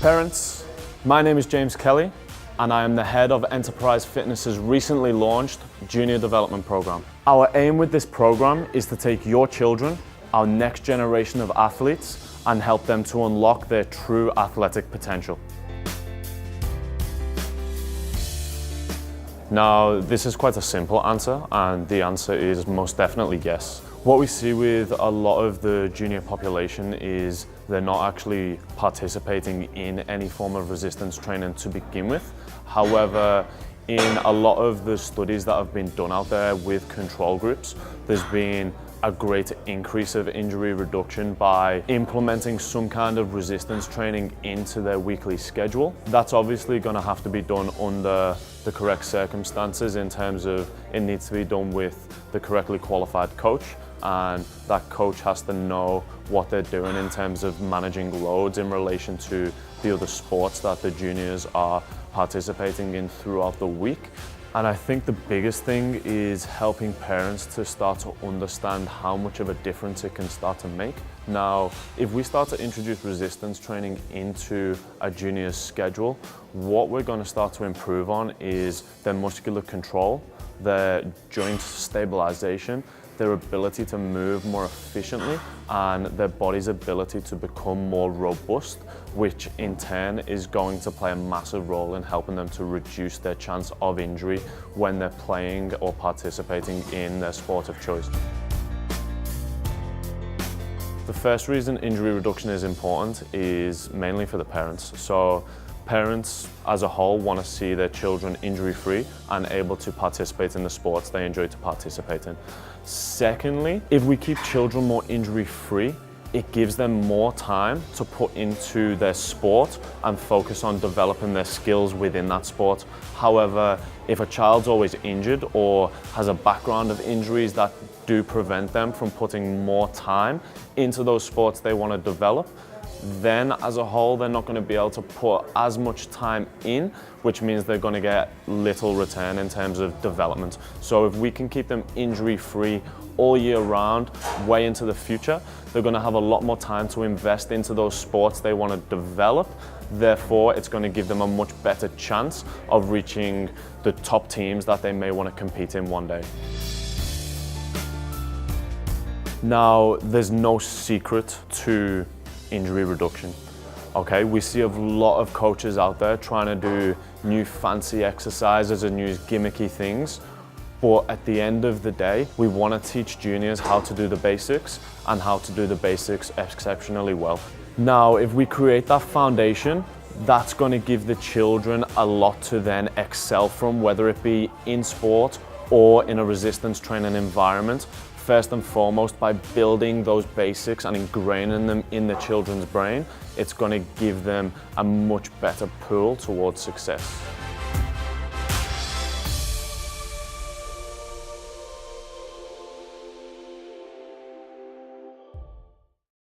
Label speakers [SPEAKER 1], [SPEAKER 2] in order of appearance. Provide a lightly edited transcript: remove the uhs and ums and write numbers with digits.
[SPEAKER 1] Parents, my name is James Kelly and I am the head of Enterprise Fitness's recently launched Junior Development Program. Our aim with this program is to take your children, our next generation of athletes, and help them to unlock their true athletic potential. Now, this is quite a simple answer, and the answer is most definitely yes. What we see with a lot of the junior population is they're not actually participating in any form of resistance training to begin with. However, in a lot of the studies that have been done out there with control groups, there's been a great increase of injury reduction by implementing some kind of resistance training into their weekly schedule. That's obviously going to have to be done under the correct circumstances, in terms of it needs to be done with the correctly qualified coach, and that coach has to know what they're doing in terms of managing loads in relation to the other sports that the juniors are participating in throughout the week. And I think the biggest thing is helping parents to start to understand how much of a difference it can start to make. Now, if we start to introduce resistance training into a junior's schedule, what we're going to start to improve on is their muscular control, their joint stabilization, their ability to move more efficiently, and their body's ability to become more robust, which in turn is going to play a massive role in helping them to reduce their chance of injury when they're playing or participating in their sport of choice. The first reason injury reduction is important is mainly for the parents. So parents as a whole want to see their children injury-free and able to participate in the sports they enjoy to participate in. Secondly, if we keep children more injury-free, it gives them more time to put into their sport and focus on developing their skills within that sport. However, if a child's always injured or has a background of injuries that do prevent them from putting more time into those sports they want to develop, then as a whole they're not going to be able to put as much time in, which means they're going to get little return in terms of development. So if we can keep them injury-free all year round, way into the future, they're going to have a lot more time to invest into those sports they want to develop. Therefore, it's going to give them a much better chance of reaching the top teams that they may want to compete in one day. Now, there's no secret to injury reduction. Okay, we see a lot of coaches out there trying to do new fancy exercises and new gimmicky things, but at the end of the day, we want to teach juniors how to do the basics and how to do the basics exceptionally well. Now, if we create that foundation, that's going to give the children a lot to then excel from, whether it be in sport or in a resistance training environment. First and foremost, by building those basics and ingraining them in the children's brain, it's going to give them a much better pool towards success.